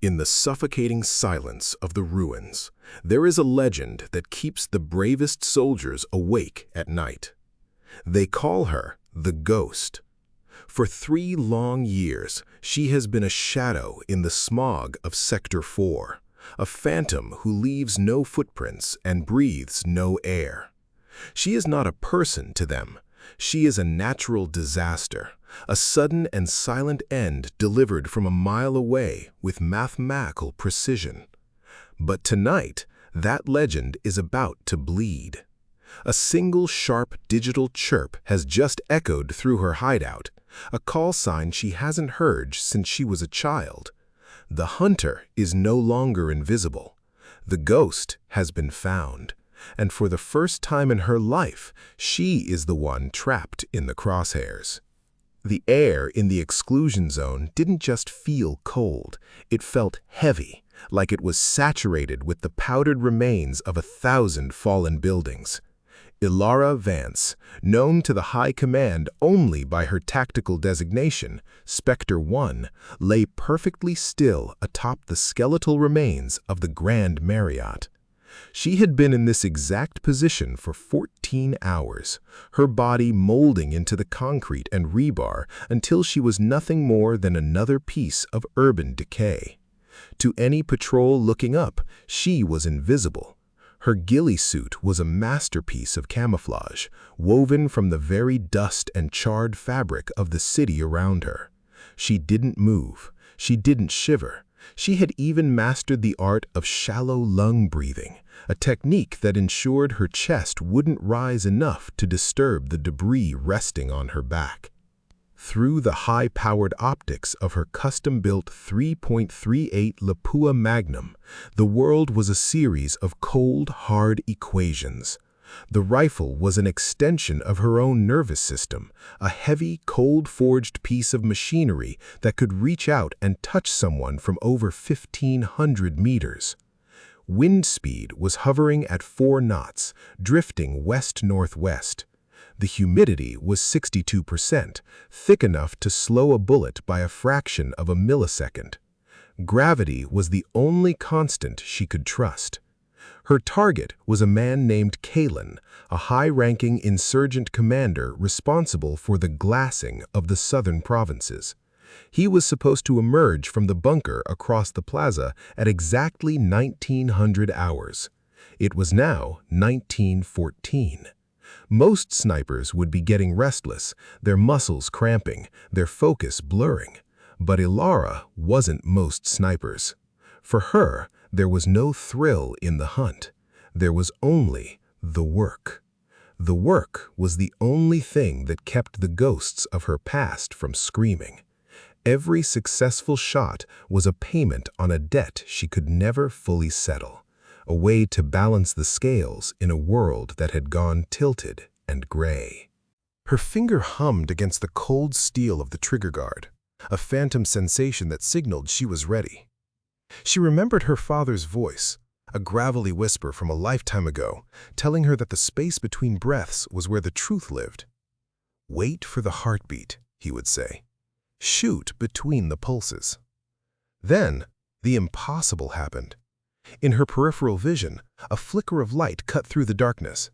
In the suffocating silence of the ruins, there is a legend that keeps the bravest soldiers awake at night. They call her the Ghost. For 3 long years, she has been a shadow in the smog of Sector 4, a phantom who leaves no footprints and breathes no air. She is not a person to them. She is a natural disaster, a sudden and silent end delivered from a mile away with mathematical precision. But tonight, that legend is about to bleed. A single sharp digital chirp has just echoed through her hideout, a call sign she hasn't heard since she was a child. The hunter is no longer invisible. The ghost has been found, and for the first time in her life, she is the one trapped in the crosshairs. The air in the exclusion zone didn't just feel cold, it felt heavy, like it was saturated with the powdered remains of 1,000 fallen buildings. Elara Vance, known to the High Command only by her tactical designation, Specter-One, lay perfectly still atop the skeletal remains of the Grand Marriott. She had been in this exact position for 14 hours, her body molding into the concrete and rebar until she was nothing more than another piece of urban decay. To any patrol looking up, she was invisible. Her ghillie suit was a masterpiece of camouflage, woven from the very dust and charred fabric of the city around her. She didn't move. She didn't shiver. She had even mastered the art of shallow lung breathing, a technique that ensured her chest wouldn't rise enough to disturb the debris resting on her back. Through the high-powered optics of her custom-built 3.38 Lapua Magnum, the world was a series of cold, hard equations. The rifle was an extension of her own nervous system, a heavy, cold-forged piece of machinery that could reach out and touch someone from over 1,500 meters. Wind speed was hovering at 4 knots, drifting west-northwest. The humidity was 62%, thick enough to slow a bullet by a fraction of a millisecond. Gravity was the only constant she could trust. Her target was a man named Kalen, a high-ranking insurgent commander responsible for the glassing of the southern provinces. He was supposed to emerge from the bunker across the plaza at exactly 1900 hours. It was now 1914. Most snipers would be getting restless, their muscles cramping, their focus blurring. But Elara wasn't most snipers. For her, there was no thrill in the hunt. There was only the work. The work was the only thing that kept the ghosts of her past from screaming. Every successful shot was a payment on a debt she could never fully settle, a way to balance the scales in a world that had gone tilted and gray. Her finger hummed against the cold steel of the trigger guard, a phantom sensation that signaled she was ready. She remembered her father's voice, a gravelly whisper from a lifetime ago, telling her that the space between breaths was where the truth lived. "Wait for the heartbeat," he would say. "Shoot between the pulses." Then, the impossible happened. In her peripheral vision, a flicker of light cut through the darkness.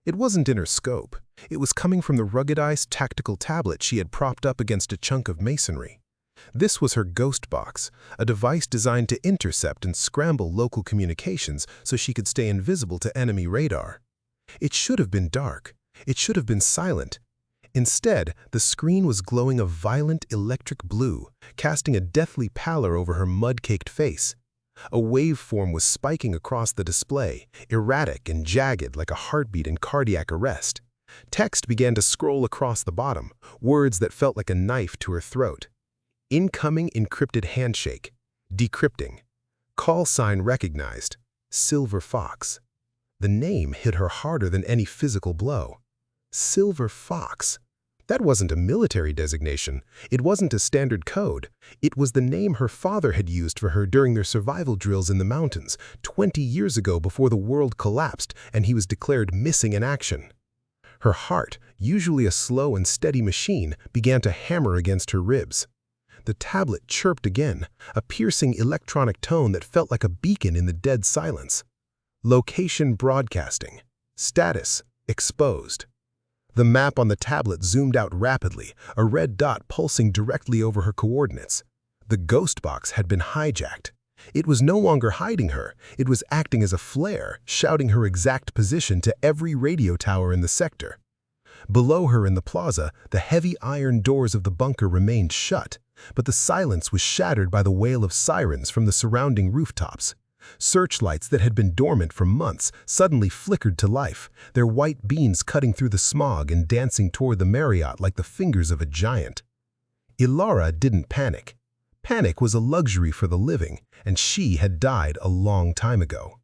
It wasn't in her scope. It was coming from the ruggedized tactical tablet she had propped up against a chunk of masonry. This was her ghost box, a device designed to intercept and scramble local communications so she could stay invisible to enemy radar. It should have been dark. It should have been silent. Instead, the screen was glowing a violent electric blue, casting a deathly pallor over her mud-caked face. A waveform was spiking across the display, erratic and jagged like a heartbeat in cardiac arrest. Text began to scroll across the bottom, words that felt like a knife to her throat. Incoming encrypted handshake. Decrypting. Call sign recognized. Silver Fox. The name hit her harder than any physical blow. Silver Fox. That wasn't a military designation. It wasn't a standard code. It was the name her father had used for her during their survival drills in the mountains 20 years ago before the world collapsed and he was declared missing in action. Her heart, usually a slow and steady machine, began to hammer against her ribs. The tablet chirped again, a piercing electronic tone that felt like a beacon in the dead silence. Location broadcasting. Status exposed. The map on the tablet zoomed out rapidly, a red dot pulsing directly over her coordinates. The ghost box had been hijacked. It was no longer hiding her, it was acting as a flare, shouting her exact position to every radio tower in the sector. Below her in the plaza, the heavy iron doors of the bunker remained shut, but the silence was shattered by the wail of sirens from the surrounding rooftops. Searchlights that had been dormant for months suddenly flickered to life, their white beams cutting through the smog and dancing toward the Marriott like the fingers of a giant. Elara didn't panic. Panic was a luxury for the living, and she had died a long time ago.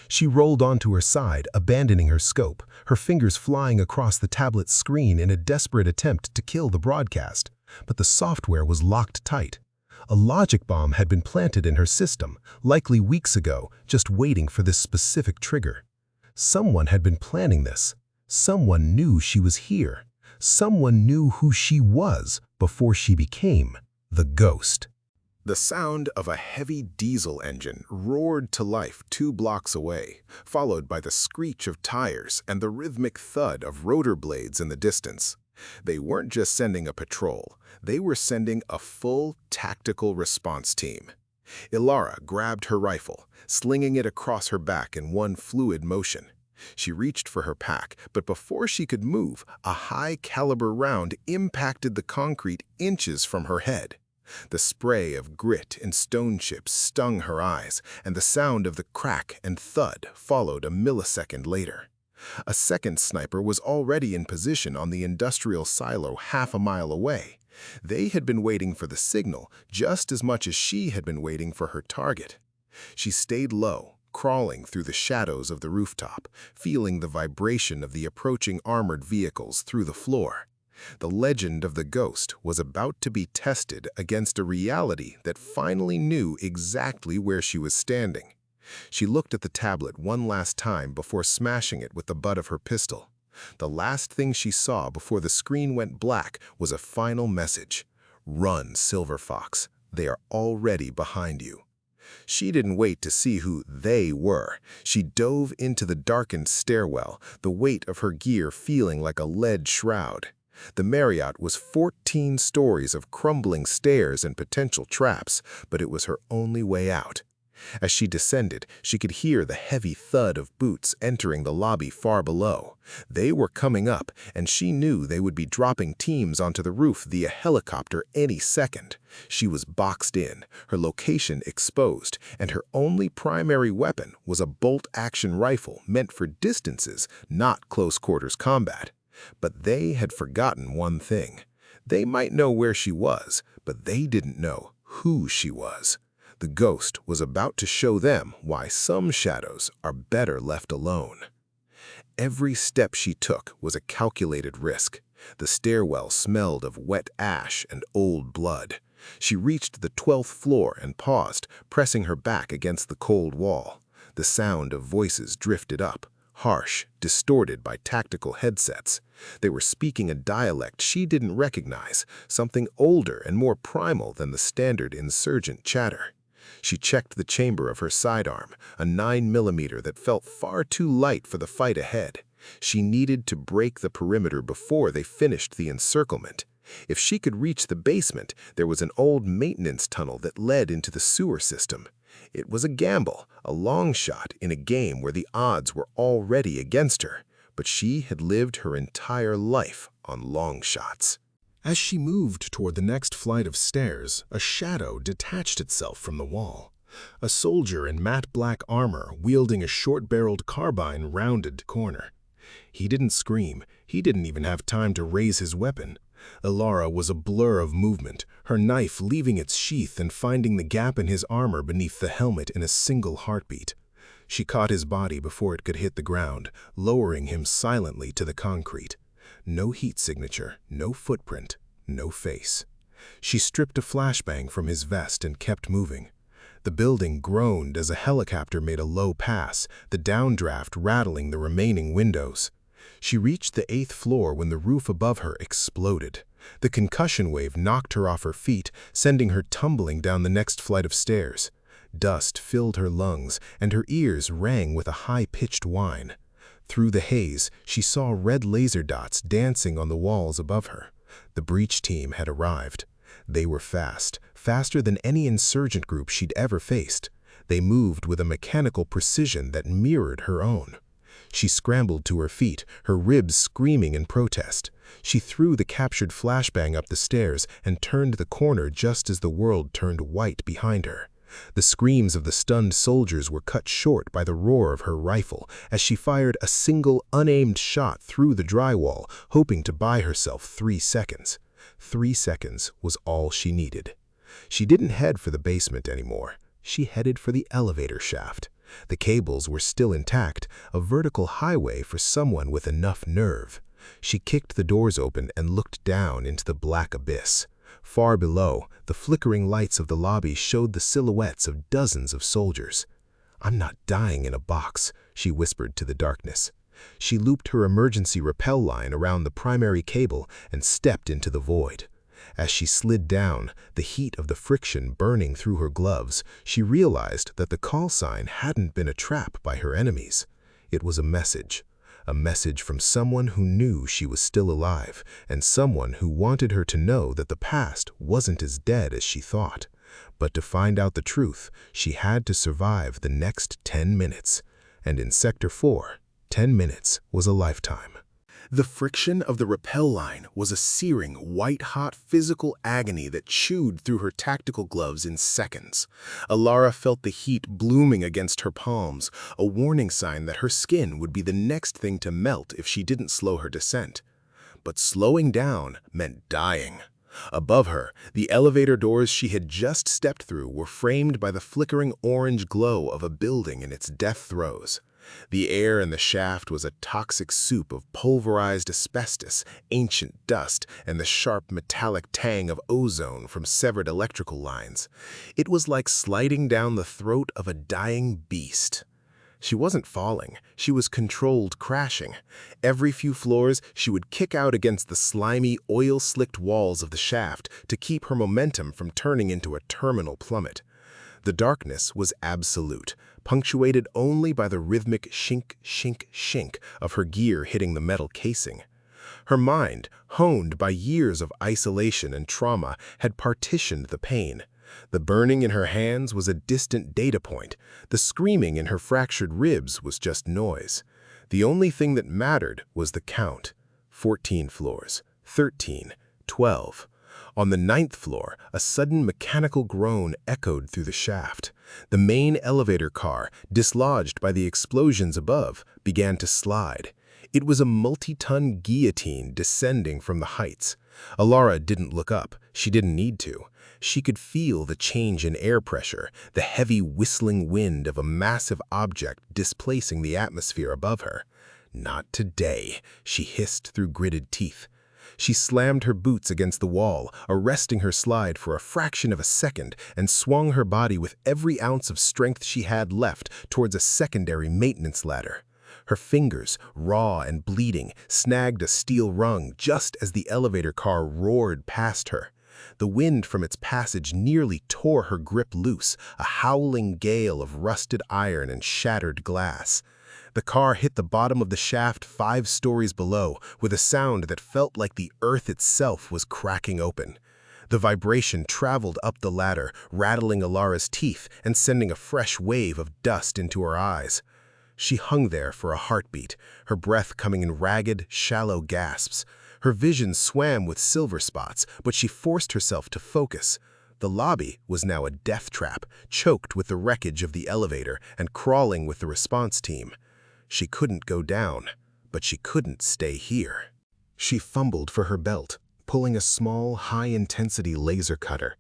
She rolled onto her side, abandoning her scope, her fingers flying across the tablet's screen in a desperate attempt to kill the broadcast. But the software was locked tight. A logic bomb had been planted in her system, likely weeks ago, just waiting for this specific trigger. Someone had been planning this. Someone knew she was here. Someone knew who she was before she became the ghost. The sound of a heavy diesel engine roared to life 2 blocks away, followed by the screech of tires and the rhythmic thud of rotor blades in the distance. They weren't just sending a patrol, they were sending a full tactical response team. Elara grabbed her rifle, slinging it across her back in one fluid motion. She reached for her pack, but before she could move, a high-caliber round impacted the concrete inches from her head. The spray of grit and stone chips stung her eyes, and the sound of the crack and thud followed a millisecond later. A second sniper was already in position on the industrial silo half a mile away. They had been waiting for the signal just as much as she had been waiting for her target. She stayed low, crawling through the shadows of the rooftop, feeling the vibration of the approaching armored vehicles through the floor. The legend of the ghost was about to be tested against a reality that finally knew exactly where she was standing. She looked at the tablet one last time before smashing it with the butt of her pistol. The last thing she saw before the screen went black was a final message. "Run, Silver Fox. They are already behind you." She didn't wait to see who they were. She dove into the darkened stairwell, the weight of her gear feeling like a lead shroud. The Marriott was 14 stories of crumbling stairs and potential traps, but it was her only way out. As she descended, she could hear the heavy thud of boots entering the lobby far below. They were coming up, and she knew they would be dropping teams onto the roof via helicopter any second. She was boxed in, her location exposed, and her only primary weapon was a bolt-action rifle meant for distances, not close-quarters combat. But they had forgotten one thing. They might know where she was, but they didn't know who she was. The ghost was about to show them why some shadows are better left alone. Every step she took was a calculated risk. The stairwell smelled of wet ash and old blood. She reached the 12th floor and paused, pressing her back against the cold wall. The sound of voices drifted up, harsh, distorted by tactical headsets. They were speaking a dialect she didn't recognize, something older and more primal than the standard insurgent chatter. She checked the chamber of her sidearm, a 9mm that felt far too light for the fight ahead. She needed to break the perimeter before they finished the encirclement. If she could reach the basement, there was an old maintenance tunnel that led into the sewer system. It was a gamble, a long shot in a game where the odds were already against her, but she had lived her entire life on long shots. As she moved toward the next flight of stairs, a shadow detached itself from the wall. A soldier in matte black armor wielding a short-barreled carbine rounded the corner. He didn't scream. He didn't even have time to raise his weapon. Elara was a blur of movement, her knife leaving its sheath and finding the gap in his armor beneath the helmet in a single heartbeat. She caught his body before it could hit the ground, lowering him silently to the concrete. No heat signature, no footprint, no face. She stripped a flashbang from his vest and kept moving. The building groaned as a helicopter made a low pass, the downdraft rattling the remaining windows. She reached the 8th floor when the roof above her exploded. The concussion wave knocked her off her feet, sending her tumbling down the next flight of stairs. Dust filled her lungs, and her ears rang with a high-pitched whine. Through the haze, she saw red laser dots dancing on the walls above her. The breach team had arrived. They were fast, faster than any insurgent group she'd ever faced. They moved with a mechanical precision that mirrored her own. She scrambled to her feet, her ribs screaming in protest. She threw the captured flashbang up the stairs and turned the corner just as the world turned white behind her. The screams of the stunned soldiers were cut short by the roar of her rifle as she fired a single unaimed shot through the drywall, hoping to buy herself 3 seconds. 3 seconds was all she needed. She didn't head for the basement anymore. She headed for the elevator shaft. The cables were still intact, a vertical highway for someone with enough nerve. She kicked the doors open and looked down into the black abyss. Far below, the flickering lights of the lobby showed the silhouettes of dozens of soldiers. "I'm not dying in a box," she whispered to the darkness. She looped her emergency rappel line around the primary cable and stepped into the void. As she slid down, the heat of the friction burning through her gloves, she realized that the call sign hadn't been a trap by her enemies. It was a message from someone who knew she was still alive, and someone who wanted her to know that the past wasn't as dead as she thought. But to find out the truth, she had to survive the next 10 minutes. And in Sector 4, 10 minutes was a lifetime. The friction of the rappel line was a searing, white-hot physical agony that chewed through her tactical gloves in seconds. Elara felt the heat blooming against her palms, a warning sign that her skin would be the next thing to melt if she didn't slow her descent. But slowing down meant dying. Above her, the elevator doors she had just stepped through were framed by the flickering orange glow of a building in its death throes. The air in the shaft was a toxic soup of pulverized asbestos, ancient dust, and the sharp metallic tang of ozone from severed electrical lines. It was like sliding down the throat of a dying beast. She wasn't falling, she was controlled crashing. Every few floors, she would kick out against the slimy, oil-slicked walls of the shaft to keep her momentum from turning into a terminal plummet. The darkness was absolute, punctuated only by the rhythmic shink, shink, shink of her gear hitting the metal casing. Her mind, honed by years of isolation and trauma, had partitioned the pain. The burning in her hands was a distant data point. The screaming in her fractured ribs was just noise. The only thing that mattered was the count. 14 floors, 13, 12. On the 9th floor, a sudden mechanical groan echoed through the shaft. The main elevator car, dislodged by the explosions above, began to slide. It was a multi-ton guillotine descending from the heights. Elara didn't look up. She didn't need to. She could feel the change in air pressure, the heavy whistling wind of a massive object displacing the atmosphere above her. "Not today," she hissed through gritted teeth. She slammed her boots against the wall, arresting her slide for a fraction of a second, and swung her body with every ounce of strength she had left towards a secondary maintenance ladder. Her fingers, raw and bleeding, snagged a steel rung just as the elevator car roared past her. The wind from its passage nearly tore her grip loose, a howling gale of rusted iron and shattered glass. The car hit the bottom of the shaft 5 stories below, with a sound that felt like the earth itself was cracking open. The vibration traveled up the ladder, rattling Elara's teeth and sending a fresh wave of dust into her eyes. She hung there for a heartbeat, her breath coming in ragged, shallow gasps. Her vision swam with silver spots, but she forced herself to focus. The lobby was now a death trap, choked with the wreckage of the elevator and crawling with the response team. She couldn't go down, but she couldn't stay here. She fumbled for her belt, pulling a small, high-intensity laser cutter.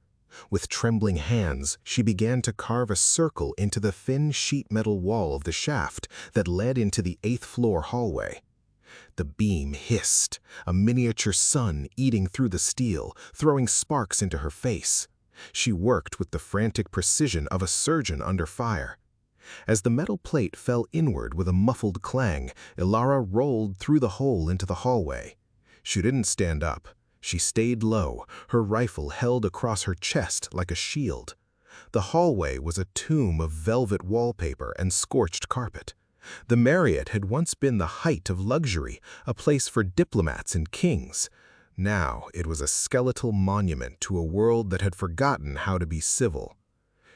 With trembling hands, she began to carve a circle into the thin sheet metal wall of the shaft that led into the 8th floor hallway. The beam hissed, a miniature sun eating through the steel, throwing sparks into her face. She worked with the frantic precision of a surgeon under fire. As the metal plate fell inward with a muffled clang, Elara rolled through the hole into the hallway. She didn't stand up. She stayed low, her rifle held across her chest like a shield. The hallway was a tomb of velvet wallpaper and scorched carpet. The Marriott had once been the height of luxury, a place for diplomats and kings. Now it was a skeletal monument to a world that had forgotten how to be civil.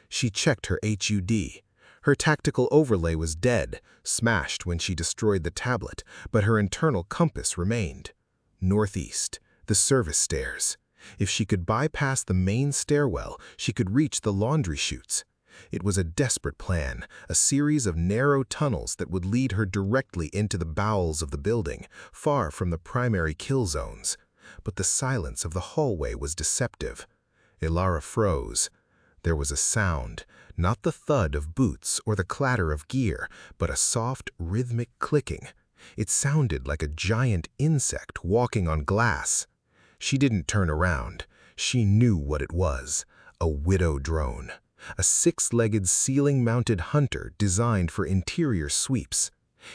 She checked her HUD. Her tactical overlay was dead, smashed when she destroyed the tablet, but her internal compass remained. Northeast, the service stairs. If she could bypass the main stairwell, she could reach the laundry chutes. It was a desperate plan, a series of narrow tunnels that would lead her directly into the bowels of the building, far from the primary kill zones. But the silence of the hallway was deceptive. Elara froze. There was a sound, not the thud of boots or the clatter of gear, but a soft, rhythmic clicking. It sounded like a giant insect walking on glass. She didn't turn around. She knew what it was. A widow drone. A six-legged ceiling-mounted hunter designed for interior sweeps.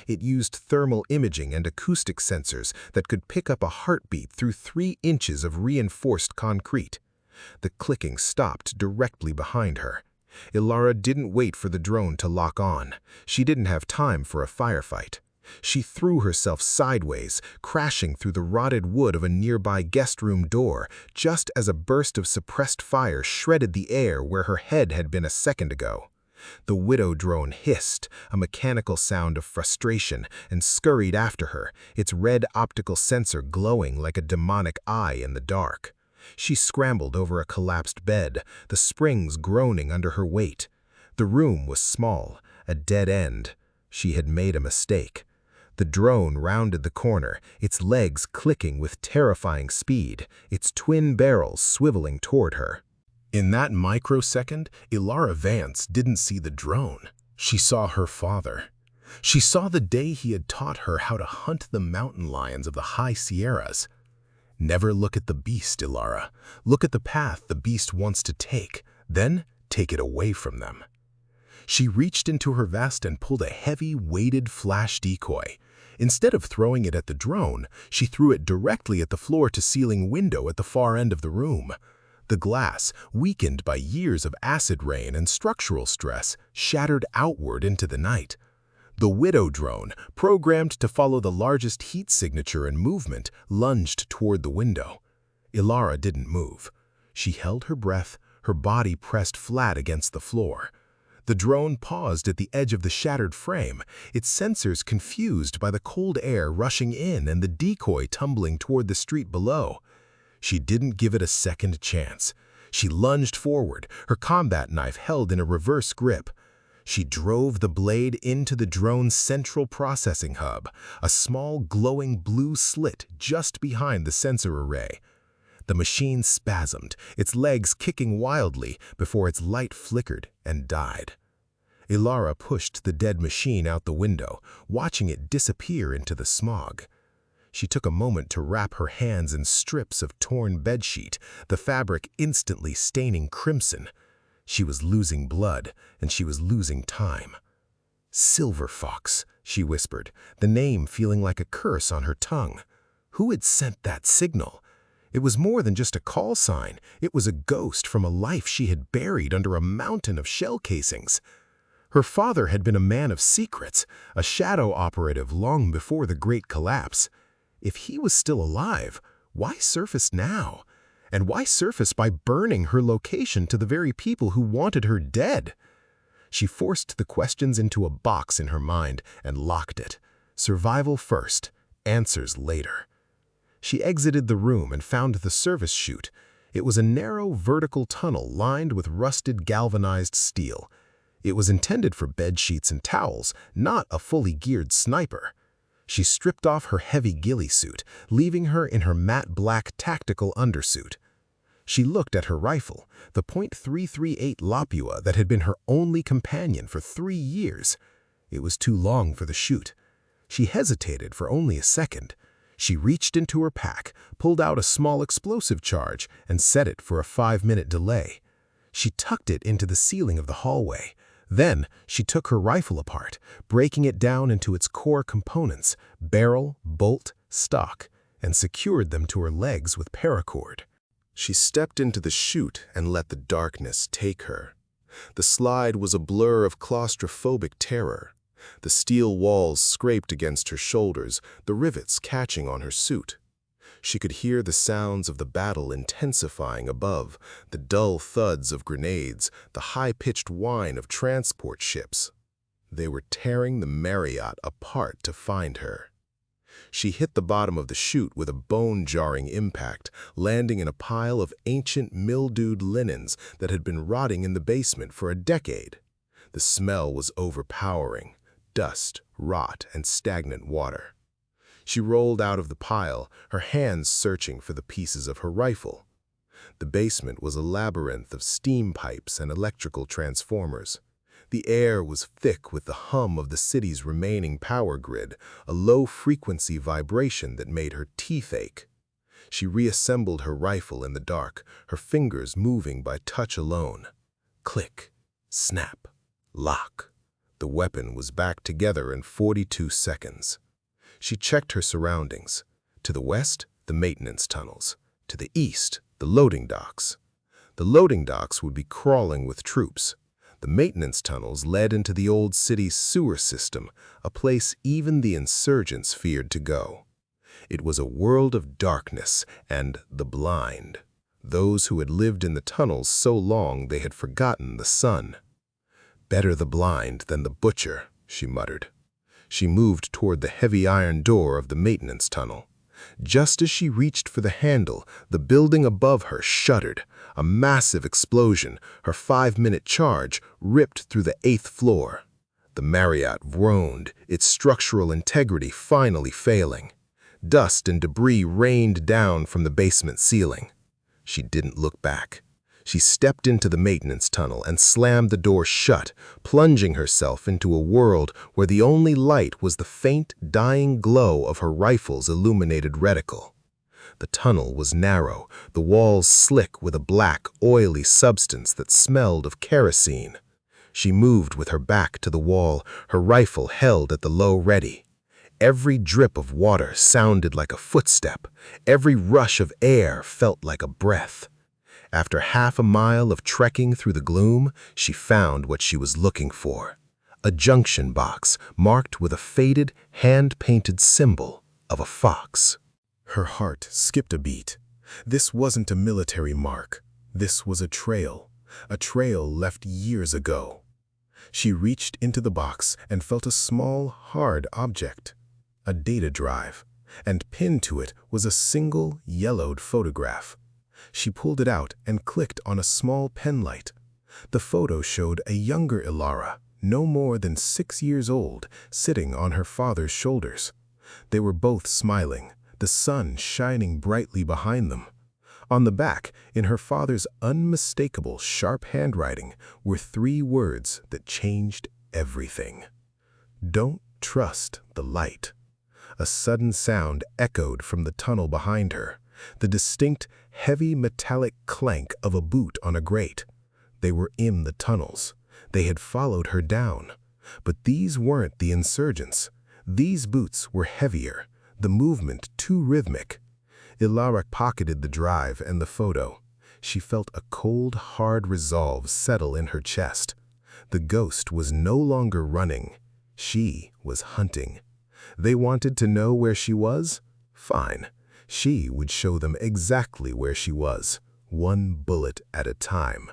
It used thermal imaging and acoustic sensors that could pick up a heartbeat through 3 inches of reinforced concrete. The clicking stopped directly behind her. Elara didn't wait for the drone to lock on. She didn't have time for a firefight. She threw herself sideways, crashing through the rotted wood of a nearby guest room door, just as a burst of suppressed fire shredded the air where her head had been a second ago. The widow drone hissed, a mechanical sound of frustration, and scurried after her, its red optical sensor glowing like a demonic eye in the dark. She scrambled over a collapsed bed, the springs groaning under her weight. The room was small, a dead end. She had made a mistake. The drone rounded the corner, its legs clicking with terrifying speed, its twin barrels swiveling toward her. In that microsecond, Elara Vance didn't see the drone. She saw her father. She saw the day he had taught her how to hunt the mountain lions of the high Sierras. Never look at the beast, Elara. Look at the path the beast wants to take, then take it away from them. She reached into her vest and pulled a heavy, weighted flash decoy. Instead of throwing it at the drone, she threw it directly at the floor-to-ceiling window at the far end of the room. The glass, weakened by years of acid rain and structural stress, shattered outward into the night. The widow drone, programmed to follow the largest heat signature and movement, lunged toward the window. Elara didn't move. She held her breath, her body pressed flat against the floor. The drone paused at the edge of the shattered frame, its sensors confused by the cold air rushing in and the decoy tumbling toward the street below. She didn't give it a second chance. She lunged forward, her combat knife held in a reverse grip. She drove the blade into the drone's central processing hub, a small glowing blue slit just behind the sensor array. The machine spasmed, its legs kicking wildly before its light flickered and died. Elara pushed the dead machine out the window, watching it disappear into the smog. She took a moment to wrap her hands in strips of torn bedsheet, the fabric instantly staining crimson. She was losing blood, and she was losing time. "Silver Fox," she whispered, the name feeling like a curse on her tongue. Who had sent that signal? It was more than just a call sign. It was a ghost from a life she had buried under a mountain of shell casings. Her father had been a man of secrets, a shadow operative long before the Great Collapse. If he was still alive, why surface now? And why surface by burning her location to the very people who wanted her dead? She forced the questions into a box in her mind and locked it. Survival first, answers later. She exited the room and found the service chute. It was a narrow vertical tunnel lined with rusted galvanized steel. It was intended for bed sheets and towels, not a fully geared sniper. She stripped off her heavy ghillie suit, leaving her in her matte black tactical undersuit. She looked at her rifle, the .338 Lapua that had been her only companion for 3 years. It was too long for the chute. She hesitated for only a second. She reached into her pack, pulled out a small explosive charge, and set it for a 5-minute delay. She tucked it into the ceiling of the hallway. Then she took her rifle apart, breaking it down into its core components: barrel, bolt, stock. and secured them to her legs with paracord. She stepped into the chute and let the darkness take her. The slide was a blur of claustrophobic terror. The steel walls scraped against her shoulders, the rivets catching on her suit. She could hear the sounds of the battle intensifying above, the dull thuds of grenades, the high-pitched whine of transport ships. They were tearing the Marriott apart to find her. She hit the bottom of the chute with a bone-jarring impact, landing in a pile of ancient mildewed linens that had been rotting in the basement for a decade. The smell was overpowering: dust, rot, and stagnant water. She rolled out of the pile, her hands searching for the pieces of her rifle. The basement was a labyrinth of steam pipes and electrical transformers. The air was thick with the hum of the city's remaining power grid, a low-frequency vibration that made her teeth ache. She reassembled her rifle in the dark, her fingers moving by touch alone. Click, snap, lock. The weapon was back together in 42 seconds. She checked her surroundings. To the west, the maintenance tunnels. To the east, the loading docks. The loading docks would be crawling with troops. The maintenance tunnels led into the old city's sewer system, a place even the insurgents feared to go. It was a world of darkness and the blind, those who had lived in the tunnels so long they had forgotten the sun. "Better the blind than the butcher," she muttered. She moved toward the heavy iron door of the maintenance tunnel. Just as she reached for the handle, the building above her shuddered. A massive explosion, her 5-minute charge, ripped through the 8th floor. The Marriott groaned, its structural integrity finally failing. Dust and debris rained down from the basement ceiling. She didn't look back. She stepped into the maintenance tunnel and slammed the door shut, plunging herself into a world where the only light was the faint, dying glow of her rifle's illuminated reticle. The tunnel was narrow, the walls slick with a black, oily substance that smelled of kerosene. She moved with her back to the wall, her rifle held at the low ready. Every drip of water sounded like a footstep. Every rush of air felt like a breath. After half a mile of trekking through the gloom, she found what she was looking for. A junction box marked with a faded, hand-painted symbol of a fox. Her heart skipped a beat. This wasn't a military mark. This was a trail left years ago. She reached into the box and felt a small, hard object, a data drive, and pinned to it was a single, yellowed photograph. She pulled it out and clicked on a small pen light. The photo showed a younger Elara, no more than 6 years old, sitting on her father's shoulders. They were both smiling, the sun shining brightly behind them. On the back, in her father's unmistakable, sharp handwriting, were 3 words that changed everything. "Don't trust the light." A sudden sound echoed from the tunnel behind her, the distinct, heavy metallic clank of a boot on a grate. They were in the tunnels. They had followed her down. But these weren't the insurgents. These boots were heavier, the movement too rhythmic. Elara pocketed the drive and the photo. She felt a cold, hard resolve settle in her chest. The ghost was no longer running. She was hunting. They wanted to know where she was? Fine. She would show them exactly where she was, one bullet at a time.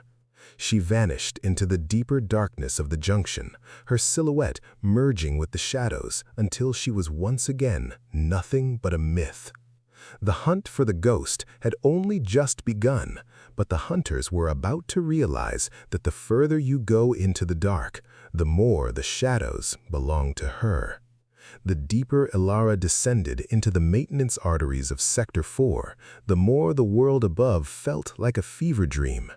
She vanished into the deeper darkness of the junction, her silhouette merging with the shadows until she was once again nothing but a myth. The hunt for the ghost had only just begun, but the hunters were about to realize that the further you go into the dark, the more the shadows belong to her. The deeper Elara descended into the maintenance arteries of Sector 4, the more the world above felt like a fever dream.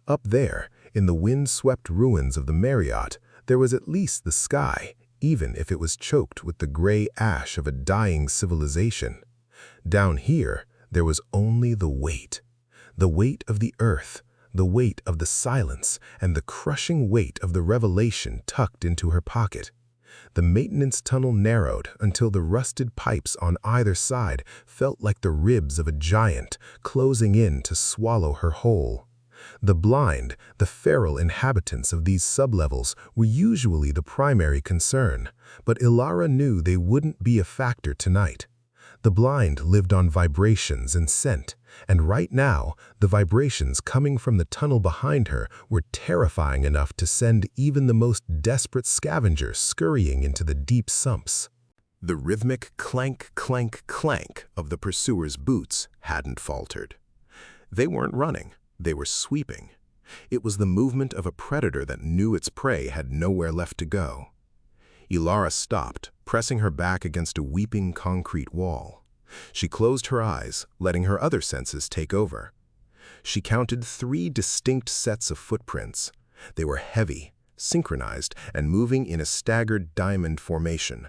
Up there, in the wind-swept ruins of the Marriott, there was at least the sky, even if it was choked with the gray ash of a dying civilization. Down here, there was only the weight of the earth, the weight of the silence, and the crushing weight of the revelation tucked into her pocket. The maintenance tunnel narrowed until the rusted pipes on either side felt like the ribs of a giant, closing in to swallow her whole. The blind, the feral inhabitants of these sublevels were usually the primary concern, but Elara knew they wouldn't be a factor tonight. The blind lived on vibrations and scent, and right now, the vibrations coming from the tunnel behind her were terrifying enough to send even the most desperate scavenger scurrying into the deep sumps. The rhythmic clank, clank, clank of the pursuers' boots hadn't faltered. They weren't running, they were sweeping. It was the movement of a predator that knew its prey had nowhere left to go. Elara stopped, pressing her back against a weeping concrete wall. She closed her eyes, letting her other senses take over. She counted 3 distinct sets of footprints. They were heavy, synchronized, and moving in a staggered diamond formation.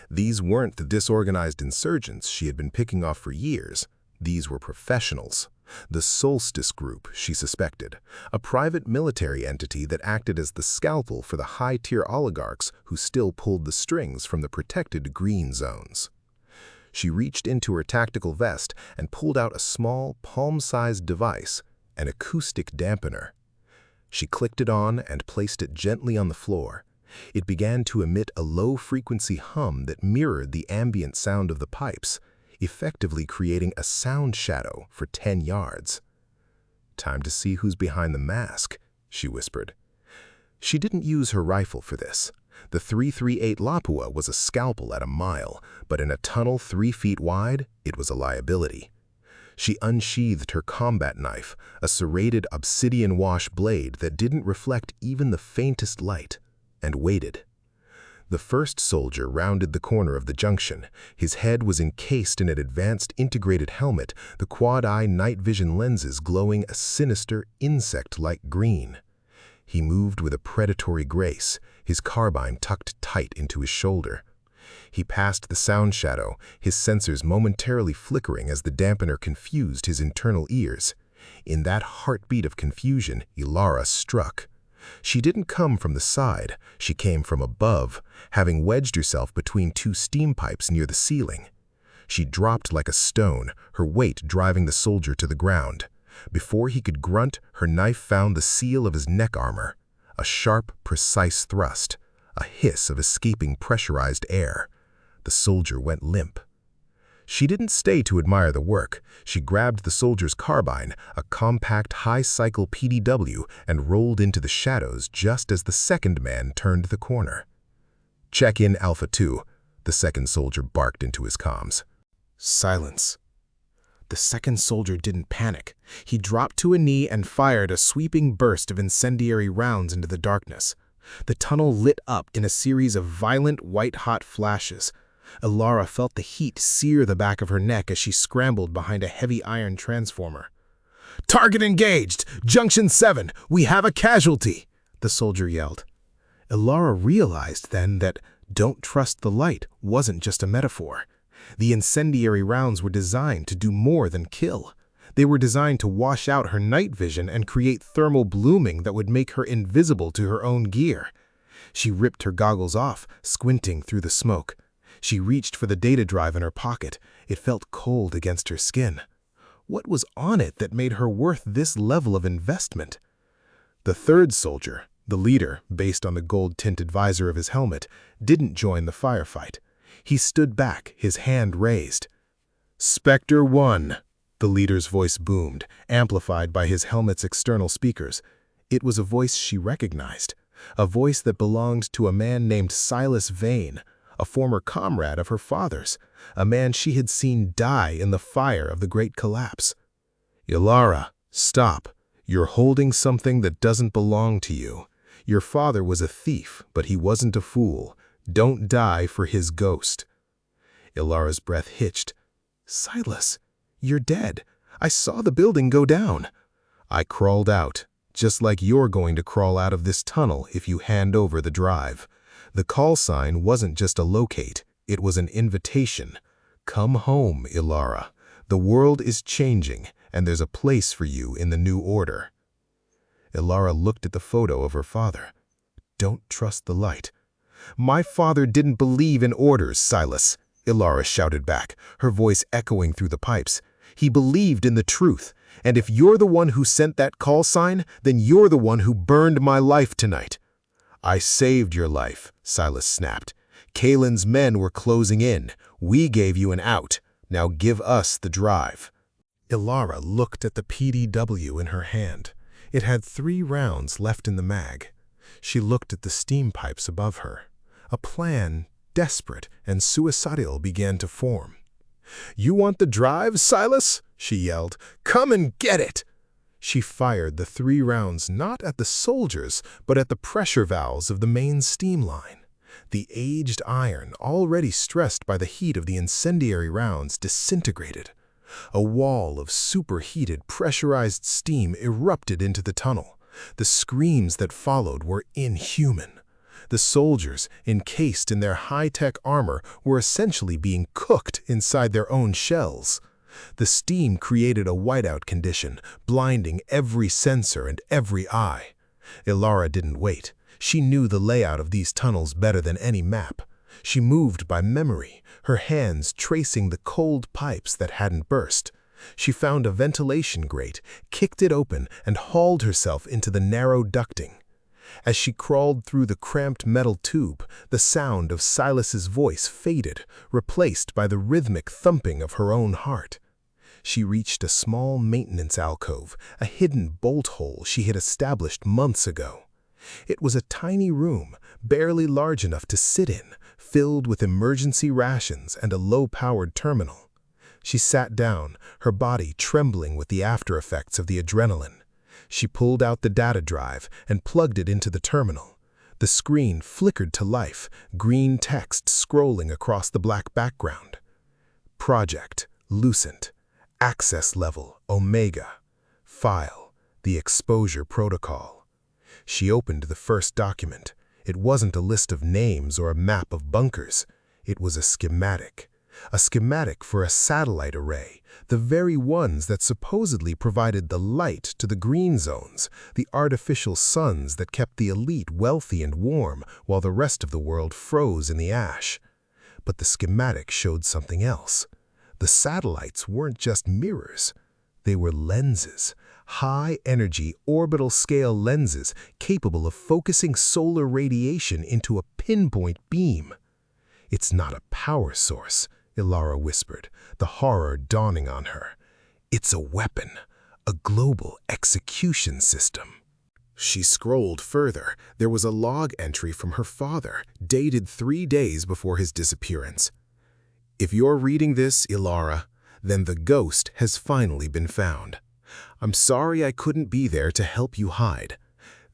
These weren't the disorganized insurgents she had been picking off for years. These were professionals. The Solstice Group, she suspected, a private military entity that acted as the scalpel for the high-tier oligarchs who still pulled the strings from the protected green zones. She reached into her tactical vest and pulled out a small, palm-sized device, an acoustic dampener. She clicked it on and placed it gently on the floor. It began to emit a low-frequency hum that mirrored the ambient sound of the pipes, effectively creating a sound shadow for 10 yards. "Time to see who's behind the mask," she whispered. She didn't use her rifle for this. The .338 Lapua was a scalpel at a mile, but in a tunnel 3 feet wide, it was a liability. She unsheathed her combat knife, a serrated obsidian wash blade that didn't reflect even the faintest light, and waited. The first soldier rounded the corner of the junction. His head was encased in an advanced integrated helmet, the quad-eye night vision lenses glowing a sinister, insect-like green. He moved with a predatory grace, his carbine tucked tight into his shoulder. He passed the sound shadow, his sensors momentarily flickering as the dampener confused his internal ears. In that heartbeat of confusion, Elara struck. She didn't come from the side, she came from above, having wedged herself between 2 steam pipes near the ceiling. She dropped like a stone, her weight driving the soldier to the ground. Before he could grunt, her knife found the seal of his neck armor. A sharp, precise thrust, a hiss of escaping pressurized air. The soldier went limp. She didn't stay to admire the work. She grabbed the soldier's carbine, a compact high-cycle PDW, and rolled into the shadows just as the second man turned the corner. "Check in Alpha 2, the second soldier barked into his comms. Silence. The second soldier didn't panic. He dropped to a knee and fired a sweeping burst of incendiary rounds into the darkness. The tunnel lit up in a series of violent white-hot flashes. Elara felt the heat sear the back of her neck as she scrambled behind a heavy iron transformer. "Target engaged! Junction 7! We have a casualty!" the soldier yelled. Elara realized then that "don't trust the light" wasn't just a metaphor. The incendiary rounds were designed to do more than kill. They were designed to wash out her night vision and create thermal blooming that would make her invisible to her own gear. She ripped her goggles off, squinting through the smoke. She reached for the data drive in her pocket. It felt cold against her skin. What was on it that made her worth this level of investment? The third soldier, the leader, based on the gold-tinted visor of his helmet, didn't join the firefight. He stood back, his hand raised. "Specter-One," the leader's voice boomed, amplified by his helmet's external speakers. It was a voice she recognized, a voice that belonged to a man named Silas Vane, a former comrade of her father's, a man she had seen die in the fire of the Great Collapse. "Elara, stop. You're holding something that doesn't belong to you. Your father was a thief, but he wasn't a fool. Don't die for his ghost." Elara's breath hitched. "Silas, you're dead. I saw the building go down." "I crawled out, just like you're going to crawl out of this tunnel if you hand over the drive." The call sign wasn't just a locate, it was an invitation. "Come home, Elara. The world is changing, and there's a place for you in the new order." Elara looked at the photo of her father. "Don't trust the light." "My father didn't believe in orders, Silas," Elara shouted back, her voice echoing through the pipes. "He believed in the truth, and if you're the one who sent that call sign, then you're the one who burned my life tonight." "I saved your life," Silas snapped. "Kalen's men were closing in. We gave you an out. Now give us the drive." Elara looked at the PDW in her hand. It had 3 rounds left in the mag. She looked at the steam pipes above her. A plan, desperate and suicidal, began to form. "You want the drive, Silas?" she yelled. "Come and get it!" She fired the 3 rounds not at the soldiers, but at the pressure valves of the main steam line. The aged iron, already stressed by the heat of the incendiary rounds, disintegrated. A wall of superheated, pressurized steam erupted into the tunnel. The screams that followed were inhuman. The soldiers, encased in their high-tech armor, were essentially being cooked inside their own shells. The steam created a whiteout condition, blinding every sensor and every eye. Elara didn't wait. She knew the layout of these tunnels better than any map. She moved by memory, her hands tracing the cold pipes that hadn't burst. She found a ventilation grate, kicked it open, and hauled herself into the narrow ducting. As she crawled through the cramped metal tube, the sound of Silas's voice faded, replaced by the rhythmic thumping of her own heart. She reached a small maintenance alcove, a hidden bolt hole she had established months ago. It was a tiny room, barely large enough to sit in, filled with emergency rations and a low-powered terminal. She sat down, her body trembling with the after-effects of the adrenaline. She pulled out the data drive and plugged it into the terminal. The screen flickered to life, green text scrolling across the black background. Project, Lucent. Access level, Omega. File, the exposure protocol. She opened the first document. It wasn't a list of names or a map of bunkers. It was a schematic. A schematic for a satellite array, the very ones that supposedly provided the light to the green zones, the artificial suns that kept the elite wealthy and warm while the rest of the world froze in the ash. But the schematic showed something else. The satellites weren't just mirrors. They were lenses, high-energy orbital-scale lenses capable of focusing solar radiation into a pinpoint beam. "It's not a power source," Elara whispered, the horror dawning on her. "It's a weapon, a global execution system." She scrolled further. There was a log entry from her father, dated 3 days before his disappearance. "If you're reading this, Elara, then the ghost has finally been found. I'm sorry I couldn't be there to help you hide.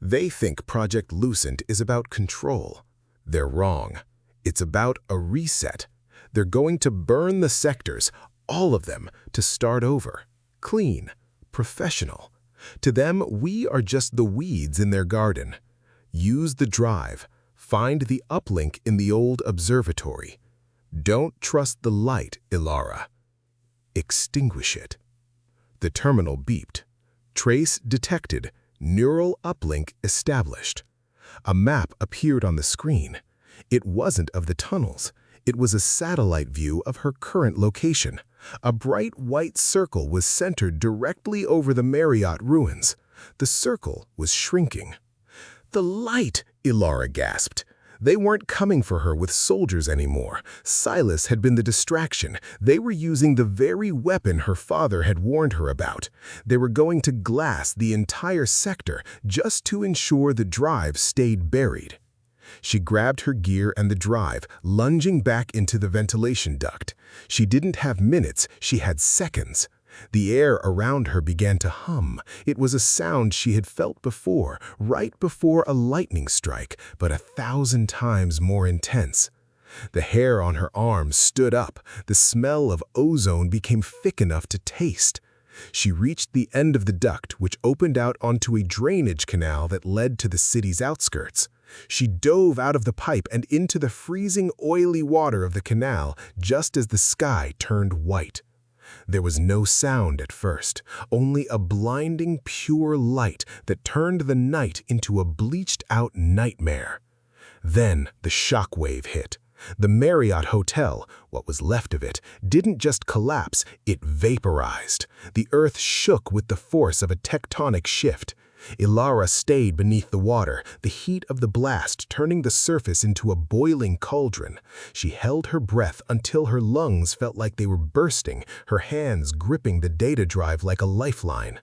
They think Project Lucent is about control. They're wrong. It's about a reset. They're going to burn the sectors, all of them, to start over. Clean, professional. To them, we are just the weeds in their garden. Use the drive. Find the uplink in the old observatory. Don't trust the light, Elara. Extinguish it." The terminal beeped. Trace detected. Neural uplink established. A map appeared on the screen. It wasn't of the tunnels. It was a satellite view of her current location. A bright white circle was centered directly over the Marriott ruins. The circle was shrinking. "The light!" Elara gasped. They weren't coming for her with soldiers anymore. Silas had been the distraction. They were using the very weapon her father had warned her about. They were going to glass the entire sector just to ensure the drive stayed buried. She grabbed her gear and the drive, lunging back into the ventilation duct. She didn't have minutes, she had seconds. The air around her began to hum. It was a sound she had felt before, right before a lightning strike, but 1,000 times more intense. The hair on her arms stood up. The smell of ozone became thick enough to taste. She reached the end of the duct, which opened out onto a drainage canal that led to the city's outskirts. She dove out of the pipe and into the freezing, oily water of the canal just as the sky turned white. There was no sound at first, only a blinding, pure light that turned the night into a bleached-out nightmare. Then the shockwave hit. The Marriott Hotel, what was left of it, didn't just collapse, it vaporized. The earth shook with the force of a tectonic shift. Elara stayed beneath the water, the heat of the blast turning the surface into a boiling cauldron. She held her breath until her lungs felt like they were bursting, her hands gripping the data drive like a lifeline.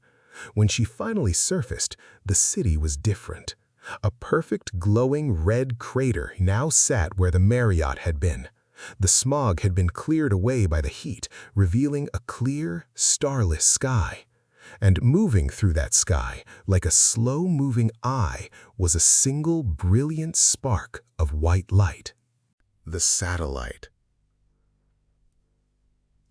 When she finally surfaced, the city was different. A perfect glowing red crater now sat where the Marriott had been. The smog had been cleared away by the heat, revealing a clear, starless sky. And moving through that sky, like a slow-moving eye, was a single brilliant spark of white light. The satellite.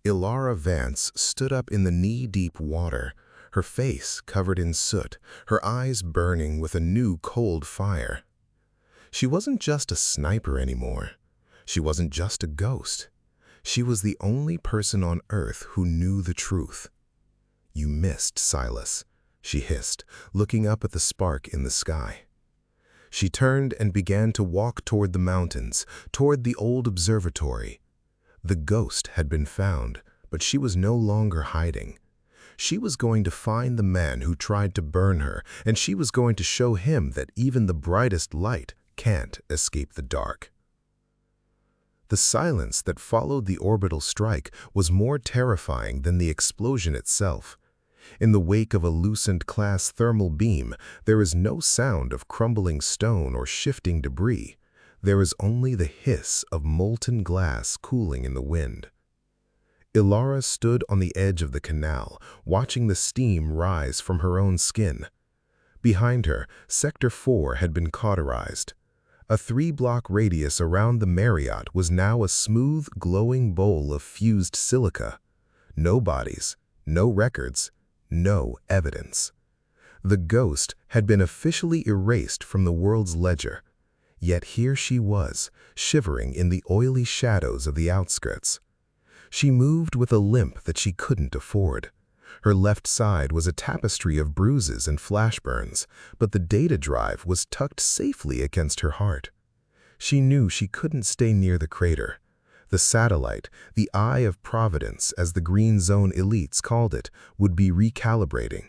Elara Vance stood up in the knee-deep water, her face covered in soot, her eyes burning with a new cold fire. She wasn't just a sniper anymore. She wasn't just a ghost. She was the only person on Earth who knew the truth. "You missed, Silas," she hissed, looking up at the spark in the sky. She turned and began to walk toward the mountains, toward the old observatory. The ghost had been found, but she was no longer hiding. She was going to find the man who tried to burn her, and she was going to show him that even the brightest light can't escape the dark. The silence that followed the orbital strike was more terrifying than the explosion itself. In the wake of a Lucent-class thermal beam, there is no sound of crumbling stone or shifting debris. There is only the hiss of molten glass cooling in the wind. Elara stood on the edge of the canal, watching the steam rise from her own skin. Behind her, Sector 4 had been cauterized. A 3-block radius around the Marriott was now a smooth, glowing bowl of fused silica. No bodies, no records, no evidence. The ghost had been officially erased from the world's ledger. Yet here she was, shivering in the oily shadows of the outskirts. She moved with a limp that she couldn't afford. Her left side was a tapestry of bruises and flash burns, but the data drive was tucked safely against her heart. She knew she couldn't stay near the crater. The satellite, the Eye of Providence, as the Green Zone elites called it, would be recalibrating.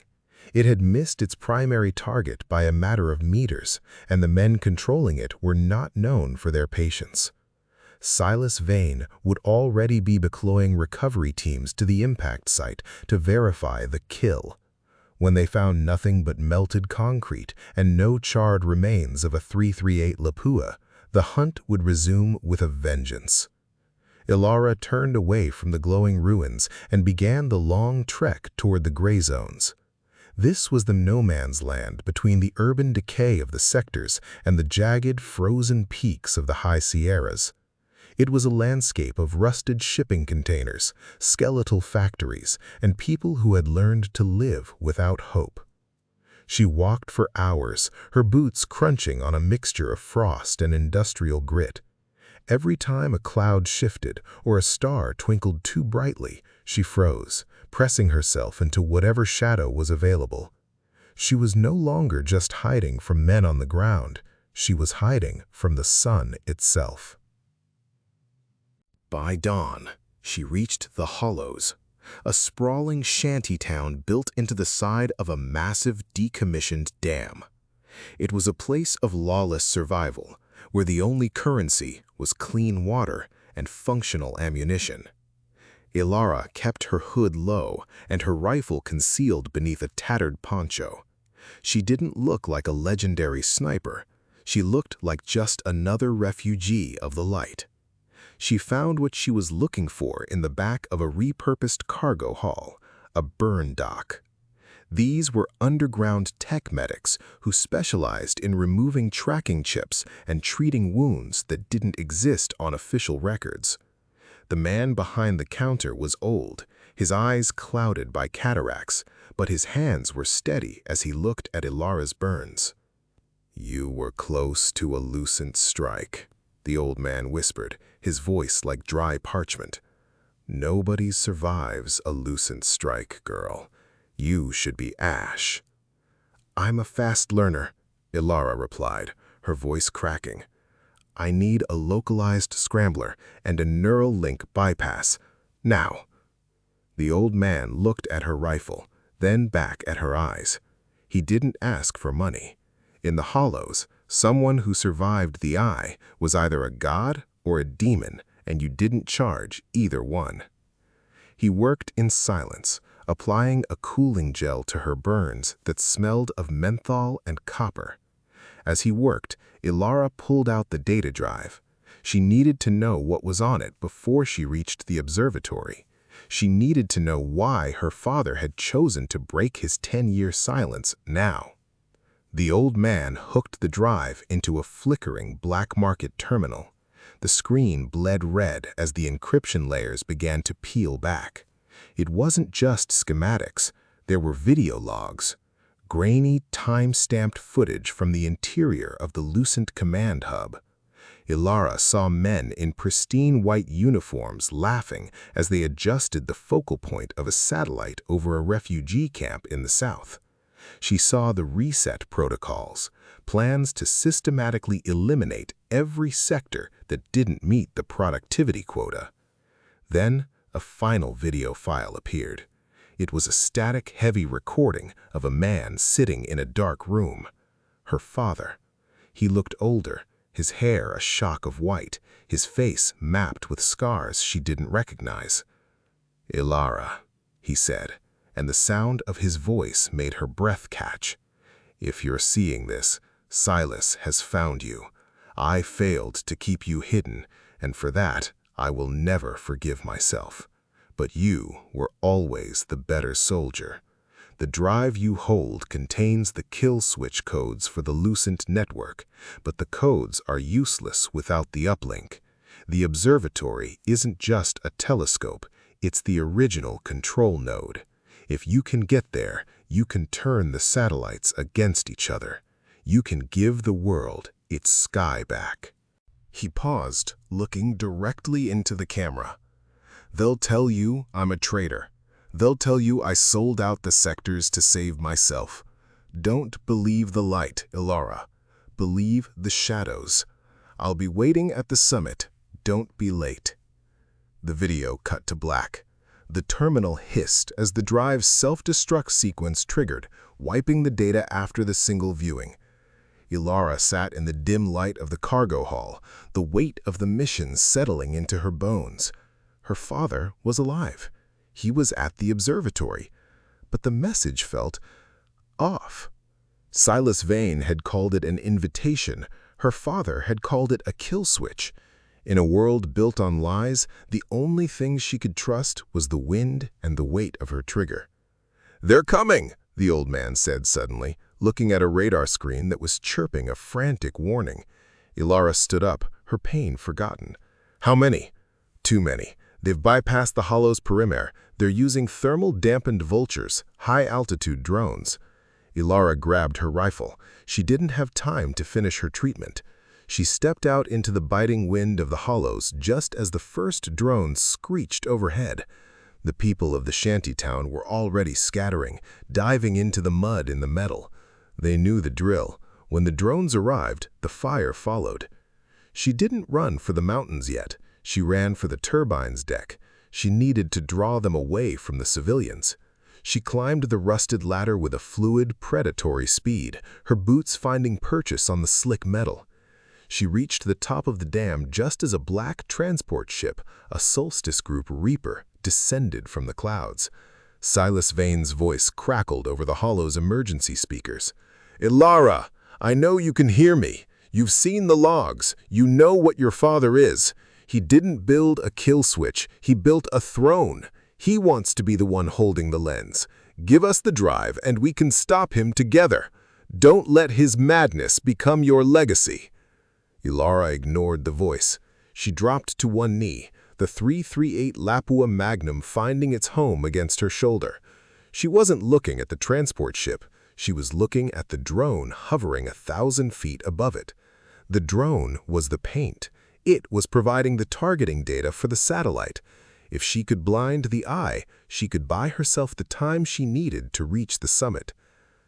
It had missed its primary target by a matter of meters, and the men controlling it were not known for their patience. Silas Vane would already be deploying recovery teams to the impact site to verify the kill. When they found nothing but melted concrete and no charred remains of a 338 Lapua, the hunt would resume with a vengeance. Elara turned away from the glowing ruins and began the long trek toward the gray zones. This was the no-man's land between the urban decay of the sectors and the jagged, frozen peaks of the high Sierras. It was a landscape of rusted shipping containers, skeletal factories, and people who had learned to live without hope. She walked for hours, her boots crunching on a mixture of frost and industrial grit. Every time a cloud shifted or a star twinkled too brightly, she froze, pressing herself into whatever shadow was available. She was no longer just hiding from men on the ground. She was hiding from the sun itself. By dawn, she reached the Hollows, a sprawling shanty town built into the side of a massive decommissioned dam. It was a place of lawless survival, where the only currency was clean water and functional ammunition. Elara kept her hood low and her rifle concealed beneath a tattered poncho. She didn't look like a legendary sniper. She looked like just another refugee of the light. She found what she was looking for in the back of a repurposed cargo hull, a burn dock. These were underground tech medics who specialized in removing tracking chips and treating wounds that didn't exist on official records. The man behind the counter was old, his eyes clouded by cataracts, but his hands were steady as he looked at Elara's burns. "You were close to a Lucent strike," the old man whispered, his voice like dry parchment. "Nobody survives a Lucent strike, girl. You should be ash." "I'm a fast learner," Elara replied, her voice cracking. I need a localized scrambler and a neural link bypass. Now." The old man looked at her rifle, then back at her eyes. He didn't ask for money. In the hollows, someone who survived the eye was either a god or a demon, and you didn't charge either one. He worked in silence, applying a cooling gel to her burns that smelled of menthol and copper. As he worked, Elara pulled out the data drive. She needed to know what was on it before she reached the observatory. She needed to know why her father had chosen to break his 10-year silence now. The old man hooked the drive into a flickering black market terminal. The screen bled red as the encryption layers began to peel back. It wasn't just schematics, there were video logs. Grainy, time-stamped footage from the interior of the Lucent command hub. Elara saw men in pristine white uniforms laughing as they adjusted the focal point of a satellite over a refugee camp in the south. She saw the reset protocols, plans to systematically eliminate every sector that didn't meet the productivity quota. Then, a final video file appeared. It was a static, heavy recording of a man sitting in a dark room. Her father. He looked older, his hair a shock of white, his face mapped with scars she didn't recognize. "Elara," he said, and the sound of his voice made her breath catch. "If you're seeing this, Silas has found you. I failed to keep you hidden, and for that, I will never forgive myself. But you were always the better soldier. The drive you hold contains the kill switch codes for the Lucent network, but the codes are useless without the uplink. The observatory isn't just a telescope, it's the original control node. If you can get there, you can turn the satellites against each other. You can give the world its sky back." He paused, looking directly into the camera. "They'll tell you I'm a traitor. They'll tell you I sold out the sectors to save myself. Don't believe the light, Elara. Believe the shadows. I'll be waiting at the summit. Don't be late." The video cut to black. The terminal hissed as the drive's self-destruct sequence triggered, wiping the data after the single viewing. Elara sat in the dim light of the cargo hall, the weight of the mission settling into her bones. Her father was alive. He was at the observatory. But the message felt off. Silas Vane had called it an invitation. Her father had called it a kill switch. In a world built on lies, the only thing she could trust was the wind and the weight of her trigger. "They're coming," the old man said suddenly, looking at a radar screen that was chirping a frantic warning. Elara stood up, her pain forgotten. "How many?" "Too many. They've bypassed the hollow's perimeter. They're using thermal-dampened vultures, high-altitude drones." Elara grabbed her rifle. She didn't have time to finish her treatment. She stepped out into the biting wind of the hollows just as the first drone screeched overhead. The people of the shantytown were already scattering, diving into the mud in the metal. They knew the drill. When the drones arrived, the fire followed. She didn't run for the mountains yet. She ran for the turbine's deck. She needed to draw them away from the civilians. She climbed the rusted ladder with a fluid, predatory speed, her boots finding purchase on the slick metal. She reached the top of the dam just as a black transport ship, a Solstice Group Reaper, descended from the clouds. Silas Vane's voice crackled over the hollow's emergency speakers. "Elara, I know you can hear me. You've seen the logs. You know what your father is. He didn't build a kill switch. He built a throne. He wants to be the one holding the lens. Give us the drive and we can stop him together. Don't let his madness become your legacy." Elara ignored the voice. She dropped to one knee, the .338 Lapua Magnum finding its home against her shoulder. She wasn't looking at the transport ship. She was looking at the drone hovering 1,000 feet above it. The drone was the paint. It was providing the targeting data for the satellite. If she could blind the eye, she could buy herself the time she needed to reach the summit.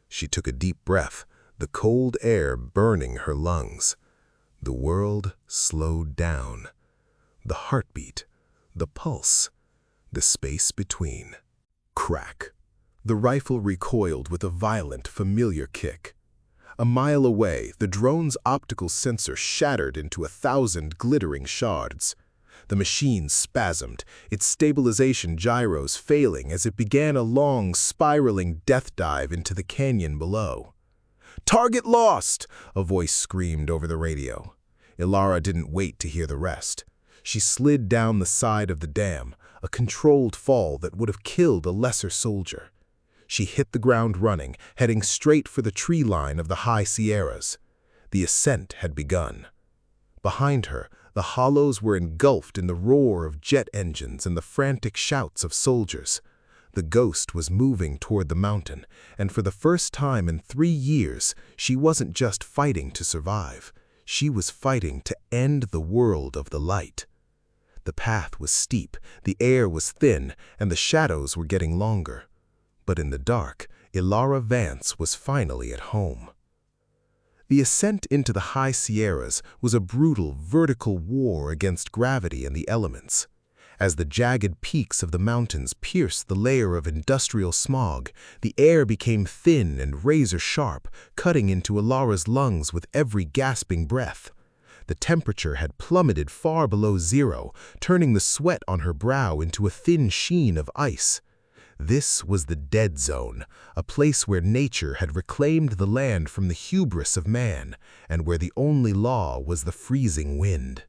She took a deep breath, the cold air burning her lungs. The world slowed down. The heartbeat, the pulse, the space between. Crack. The rifle recoiled with a violent, familiar kick. A mile away, the drone's optical sensor shattered into 1,000 glittering shards. The machine spasmed, its stabilization gyros failing as it began a long, spiraling death dive into the canyon below. "Target lost!" a voice screamed over the radio. Elara didn't wait to hear the rest. She slid down the side of the dam, a controlled fall that would have killed a lesser soldier. She hit the ground running, heading straight for the tree line of the high Sierras. The ascent had begun. Behind her, the hollows were engulfed in the roar of jet engines and the frantic shouts of soldiers. The ghost was moving toward the mountain, and for the first time in 3 years, she wasn't just fighting to survive. She was fighting to end the world of the light. The path was steep, the air was thin, and the shadows were getting longer. But in the dark, Elara Vance was finally at home. The ascent into the high Sierras was a brutal, vertical war against gravity and the elements. As the jagged peaks of the mountains pierced the layer of industrial smog, the air became thin and razor-sharp, cutting into Elara's lungs with every gasping breath. The temperature had plummeted far below zero, turning the sweat on her brow into a thin sheen of ice. This was the dead zone, a place where nature had reclaimed the land from the hubris of man, and where the only law was the freezing wind.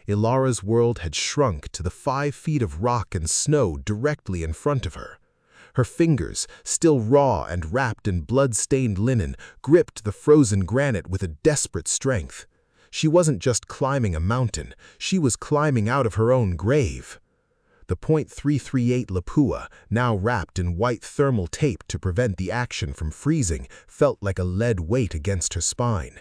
Elara's world had shrunk to the 5 feet of rock and snow directly in front of her. Her fingers, still raw and wrapped in blood-stained linen, gripped the frozen granite with a desperate strength. She wasn't just climbing a mountain, she was climbing out of her own grave. The .338 Lapua, now wrapped in white thermal tape to prevent the action from freezing, felt like a lead weight against her spine.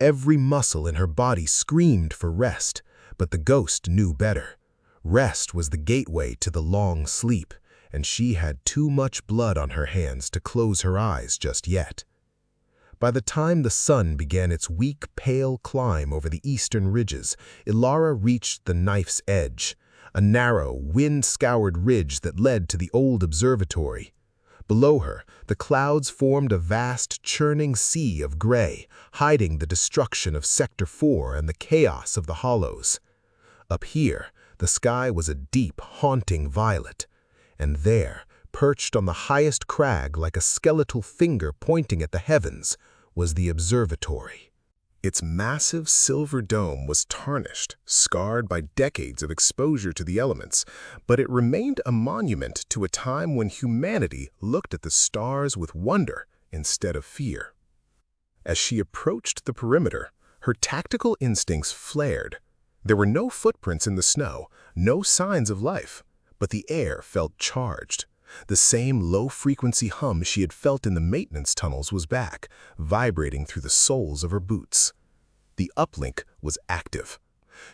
Every muscle in her body screamed for rest, but the ghost knew better. Rest was the gateway to the long sleep, and she had too much blood on her hands to close her eyes just yet. By the time the sun began its weak, pale climb over the eastern ridges, Elara reached the knife's edge, a narrow, wind-scoured ridge that led to the old observatory. Below her, the clouds formed a vast, churning sea of gray, hiding the destruction of Sector 4 and the chaos of the hollows. Up here, the sky was a deep, haunting violet, and there, perched on the highest crag like a skeletal finger pointing at the heavens, was the observatory. Its massive silver dome was tarnished, scarred by decades of exposure to the elements, but it remained a monument to a time when humanity looked at the stars with wonder instead of fear. As she approached the perimeter, her tactical instincts flared. There were no footprints in the snow, no signs of life, but the air felt charged. The same low-frequency hum she had felt in the maintenance tunnels was back, vibrating through the soles of her boots. The uplink was active.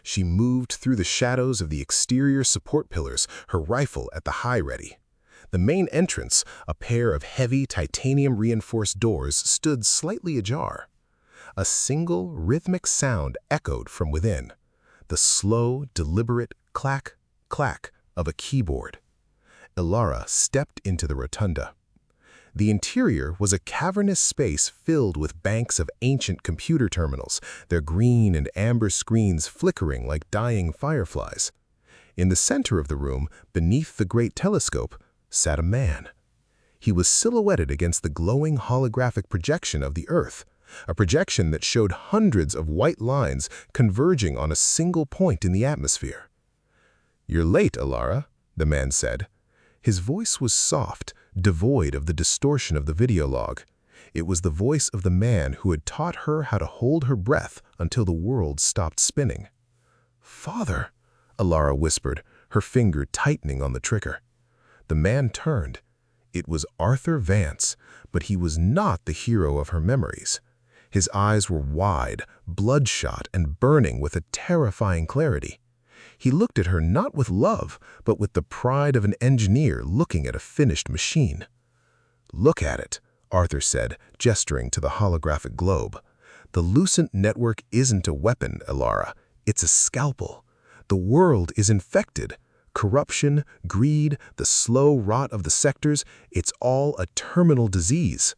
She moved through the shadows of the exterior support pillars, her rifle at the high ready. The main entrance, a pair of heavy titanium-reinforced doors, stood slightly ajar. A single, rhythmic sound echoed from within, the slow, deliberate clack, clack of a keyboard. Elara stepped into the rotunda. The interior was a cavernous space filled with banks of ancient computer terminals, their green and amber screens flickering like dying fireflies. In the center of the room, beneath the great telescope, sat a man. He was silhouetted against the glowing holographic projection of the Earth, a projection that showed hundreds of white lines converging on a single point in the atmosphere. "You're late, Elara," the man said. His voice was soft, devoid of the distortion of the video log. It was the voice of the man who had taught her how to hold her breath until the world stopped spinning. "Father," Elara whispered, her finger tightening on the trigger. The man turned. It was Arthur Vance, but he was not the hero of her memories. His eyes were wide, bloodshot, and burning with a terrifying clarity. He looked at her not with love, but with the pride of an engineer looking at a finished machine. "Look at it," Arthur said, gesturing to the holographic globe. The Lucent network isn't a weapon, Elara. It's a scalpel. The world is infected. Corruption, greed, the slow rot of the sectors, it's all a terminal disease.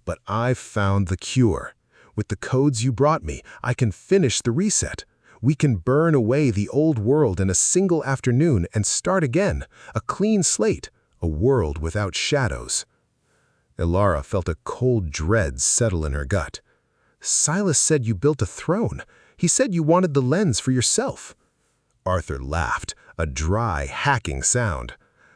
But I've found the cure. With the codes you brought me, I can finish the reset. We can burn away the old world in a single afternoon and start again, a clean slate, a world without shadows. Elara felt a cold dread settle in her gut. Silas said you built a throne. He said you wanted the lens for yourself. Arthur laughed, a dry, hacking sound.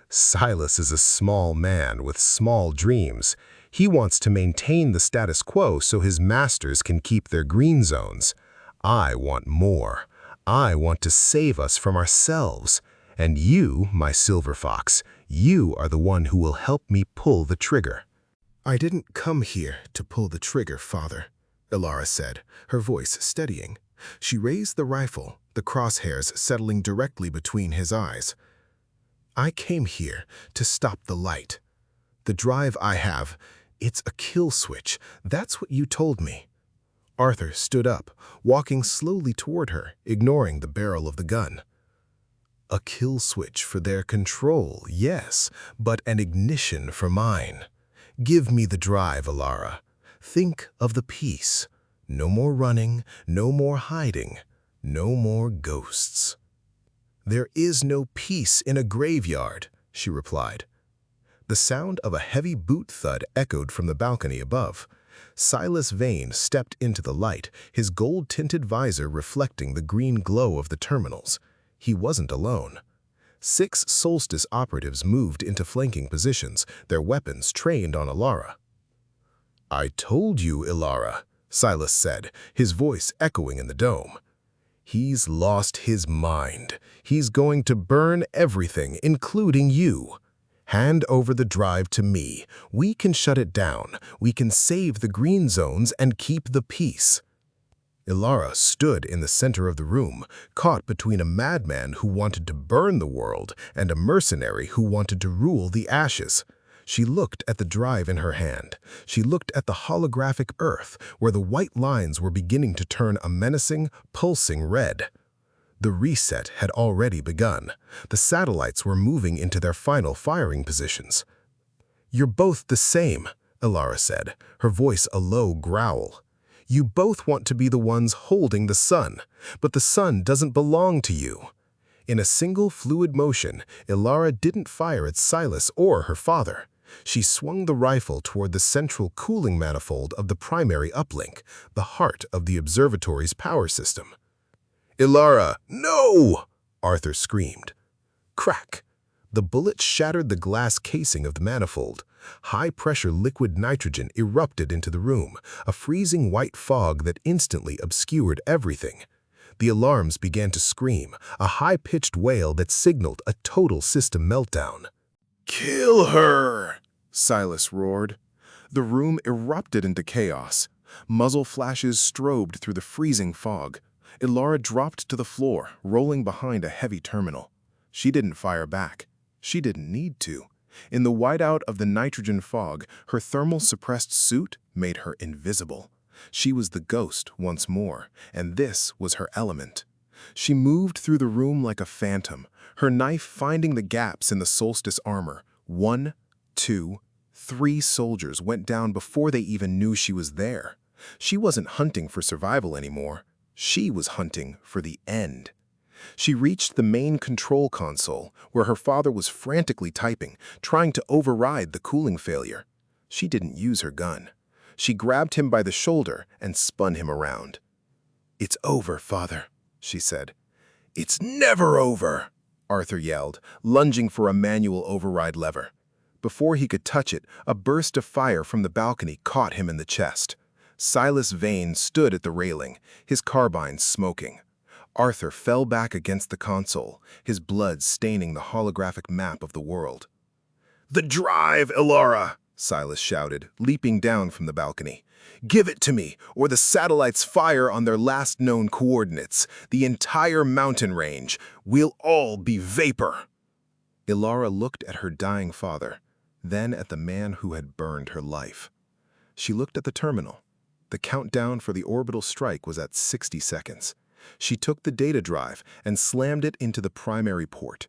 Silas is a small man with small dreams. He wants to maintain the status quo so his masters can keep their green zones. I want more. I want to save us from ourselves. And you, my silver fox, you are the one who will help me pull the trigger. I didn't come here to pull the trigger, Father, Elara said, her voice steadying. She raised the rifle, the crosshairs settling directly between his eyes. I came here to stop the light. The drive I have, it's a kill switch. That's what you told me. Arthur stood up, walking slowly toward her, ignoring the barrel of the gun. A kill switch for their control, yes, but an ignition for mine. Give me the drive, Elara. Think of the peace. No more running, no more hiding, no more ghosts. There is no peace in a graveyard, she replied. The sound of a heavy boot thud echoed from the balcony above. Silas Vane stepped into the light, his gold-tinted visor reflecting the green glow of the terminals. He wasn't alone. 6 Solstice operatives moved into flanking positions, their weapons trained on Elara. I told you, Elara, Silas said, his voice echoing in the dome. He's lost his mind. He's going to burn everything, including you. Hand over the drive to me. We can shut it down. We can save the green zones and keep the peace. Elara stood in the center of the room, caught between a madman who wanted to burn the world and a mercenary who wanted to rule the ashes. She looked at the drive in her hand. She looked at the holographic Earth, where the white lines were beginning to turn a menacing, pulsing red. The reset had already begun. The satellites were moving into their final firing positions. You're both the same, Elara said, her voice a low growl. You both want to be the ones holding the sun, but the sun doesn't belong to you. In a single fluid motion, Elara didn't fire at Silas or her father. She swung the rifle toward the central cooling manifold of the primary uplink, the heart of the observatory's power system. Elara, no! Arthur screamed. Crack! The bullet shattered the glass casing of the manifold. High-pressure liquid nitrogen erupted into the room, a freezing white fog that instantly obscured everything. The alarms began to scream, a high-pitched wail that signaled a total system meltdown. Kill her! Silas roared. The room erupted into chaos. Muzzle flashes strobed through the freezing fog. Elara dropped to the floor, rolling behind a heavy terminal. She didn't fire back. She didn't need to. In the whiteout of the nitrogen fog, her thermal-suppressed suit made her invisible. She was the ghost once more, and this was her element. She moved through the room like a phantom, her knife finding the gaps in the Solstice armor. 1, 2, 3 soldiers went down before they even knew she was there. She wasn't hunting for survival anymore. She was hunting for the end. She reached the main control console, where her father was frantically typing, trying to override the cooling failure. She didn't use her gun. She grabbed him by the shoulder and spun him around. It's over, Father, she said. It's never over, Arthur yelled, lunging for a manual override lever. Before he could touch it, a burst of fire from the balcony caught him in the chest. Silas Vane stood at the railing, his carbine smoking. Arthur fell back against the console, his blood staining the holographic map of the world. The drive, Elara! Silas shouted, leaping down from the balcony. Give it to me, or the satellites fire on their last known coordinates, the entire mountain range. We'll all be vapor. Elara looked at her dying father, then at the man who had burned her life. She looked at the terminal. The countdown for the orbital strike was at 60 seconds. She took the data drive and slammed it into the primary port.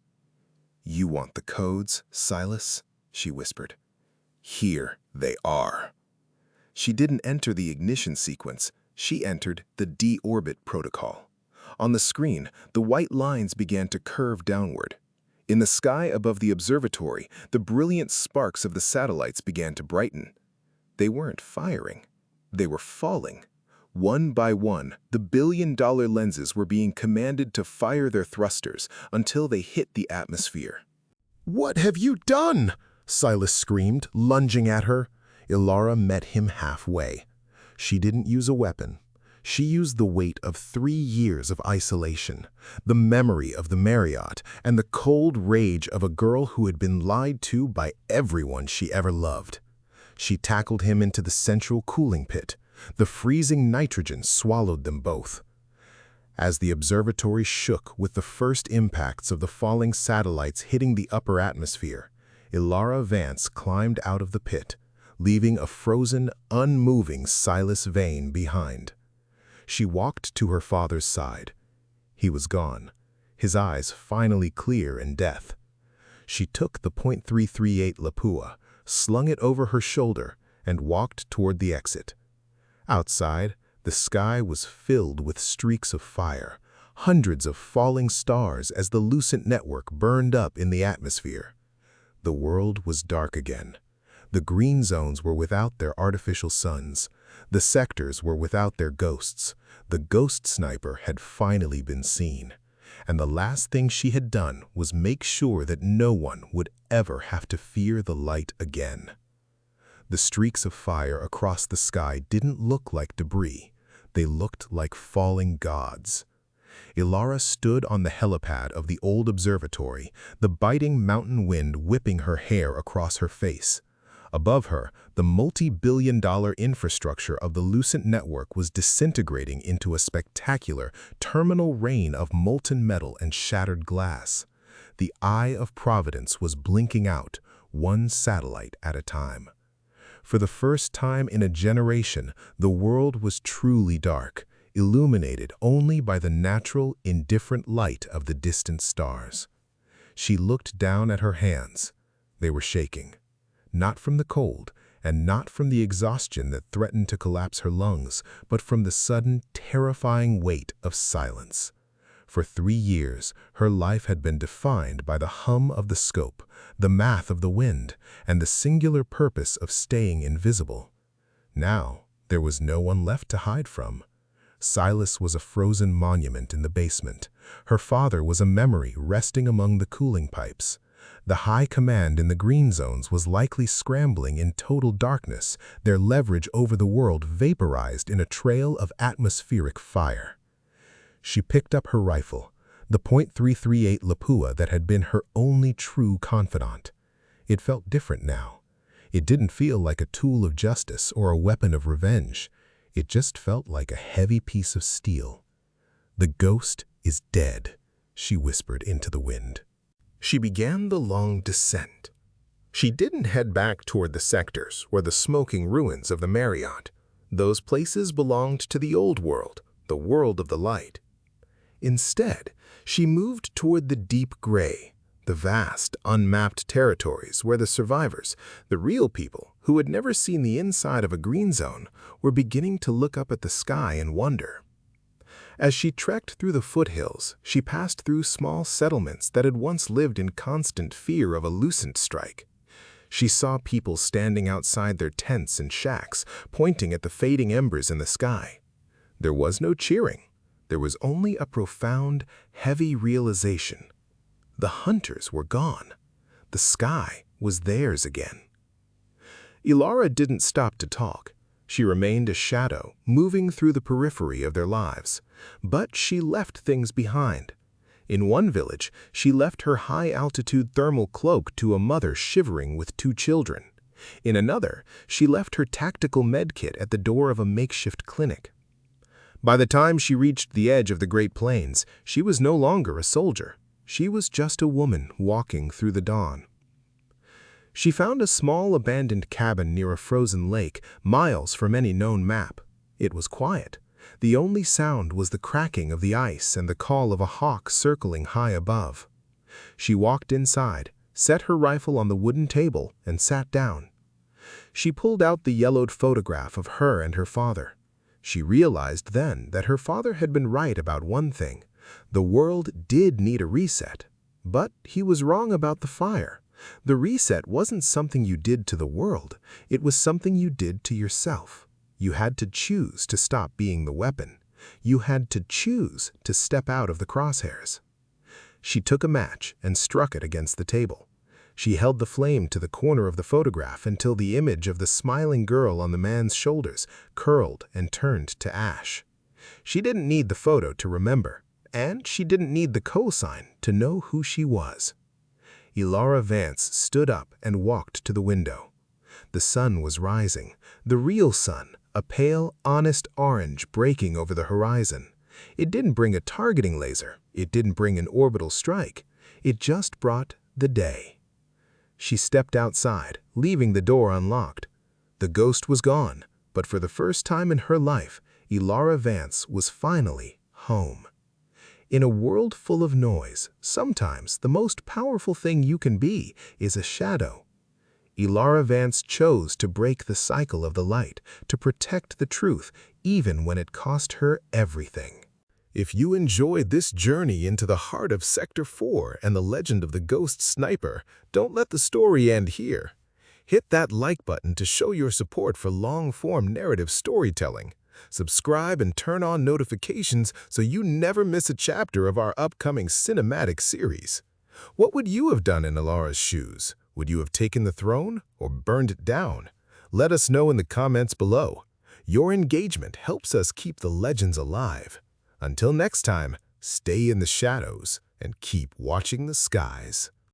"You want the codes, Silas?" she whispered. "Here they are." She didn't enter the ignition sequence. She entered the deorbit protocol. On the screen, the white lines began to curve downward. In the sky above the observatory, the brilliant sparks of the satellites began to brighten. They weren't firing. They were falling. One by one, the billion-dollar lenses were being commanded to fire their thrusters until they hit the atmosphere. "What have you done?" Silas screamed, lunging at her. Elara met him halfway. She didn't use a weapon. She used the weight of 3 years of isolation, the memory of the Marriott, and the cold rage of a girl who had been lied to by everyone she ever loved. She tackled him into the central cooling pit. The freezing nitrogen swallowed them both. As the observatory shook with the first impacts of the falling satellites hitting the upper atmosphere, Elara Vance climbed out of the pit, leaving a frozen, unmoving Silas Vane behind. She walked to her father's side. He was gone, his eyes finally clear in death. She took the .338 Lapua, slung it over her shoulder, and walked toward the exit. Outside, the sky was filled with streaks of fire, hundreds of falling stars as the Lucent network burned up in the atmosphere. The world was dark again. The green zones were without their artificial suns. The sectors were without their ghosts. The ghost sniper had finally been seen. And the last thing she had done was make sure that no one would ever have to fear the light again. The streaks of fire across the sky didn't look like debris. They looked like falling gods. Elara stood on the helipad of the old observatory, the biting mountain wind whipping her hair across her face. Above her, the multi-billion-dollar infrastructure of the Lucent network was disintegrating into a spectacular, terminal rain of molten metal and shattered glass. The eye of Providence was blinking out, one satellite at a time. For the first time in a generation, the world was truly dark, illuminated only by the natural, indifferent light of the distant stars. She looked down at her hands. They were shaking. Not from the cold, and not from the exhaustion that threatened to collapse her lungs, but from the sudden, terrifying weight of silence. For 3 years, her life had been defined by the hum of the scope, the math of the wind, and the singular purpose of staying invisible. Now, there was no one left to hide from. Silas was a frozen monument in the basement. Her father was a memory resting among the cooling pipes. The high command in the green zones was likely scrambling in total darkness, their leverage over the world vaporized in a trail of atmospheric fire. She picked up her rifle, the .338 Lapua that had been her only true confidant. It felt different now. It didn't feel like a tool of justice or a weapon of revenge. It just felt like a heavy piece of steel. "The ghost is dead," she whispered into the wind. She began the long descent. She didn't head back toward the sectors or the smoking ruins of the Marriott. Those places belonged to the old world, the world of the light. Instead, she moved toward the deep gray, the vast, unmapped territories where the survivors, the real people who had never seen the inside of a green zone, were beginning to look up at the sky and wonder. As she trekked through the foothills, she passed through small settlements that had once lived in constant fear of a Lucent strike. She saw people standing outside their tents and shacks, pointing at the fading embers in the sky. There was no cheering. There was only a profound, heavy realization. The hunters were gone. The sky was theirs again. Elara didn't stop to talk. She remained a shadow, moving through the periphery of their lives. But she left things behind. In one village, she left her high-altitude thermal cloak to a mother shivering with 2 children. In another, she left her tactical medkit at the door of a makeshift clinic. By the time she reached the edge of the Great Plains, she was no longer a soldier. She was just a woman walking through the dawn. She found a small abandoned cabin near a frozen lake, miles from any known map. It was quiet. The only sound was the cracking of the ice and the call of a hawk circling high above. She walked inside, set her rifle on the wooden table, and sat down. She pulled out the yellowed photograph of her and her father. She realized then that her father had been right about one thing. The world did need a reset. But he was wrong about the fire. The reset wasn't something you did to the world. It was something you did to yourself. You had to choose to stop being the weapon. You had to choose to step out of the crosshairs. She took a match and struck it against the table. She held the flame to the corner of the photograph until the image of the smiling girl on the man's shoulders curled and turned to ash. She didn't need the photo to remember, and she didn't need the cosign to know who she was. Elara Vance stood up and walked to the window. The sun was rising, the real sun, a pale, honest orange breaking over the horizon. It didn't bring a targeting laser. It didn't bring an orbital strike. It just brought the day. She stepped outside, leaving the door unlocked. The ghost was gone, but for the first time in her life, Elara Vance was finally home. In a world full of noise, sometimes the most powerful thing you can be is a shadow. Elara Vance chose to break the cycle of the light, to protect the truth, even when it cost her everything. If you enjoyed this journey into the heart of Sector 4 and the legend of the ghost sniper, don't let the story end here. Hit that like button to show your support for long-form narrative storytelling. Subscribe and turn on notifications so you never miss a chapter of our upcoming cinematic series. What would you have done in Elara's shoes? Would you have taken the throne or burned it down? Let us know in the comments below. Your engagement helps us keep the legends alive. Until next time, stay in the shadows and keep watching the skies.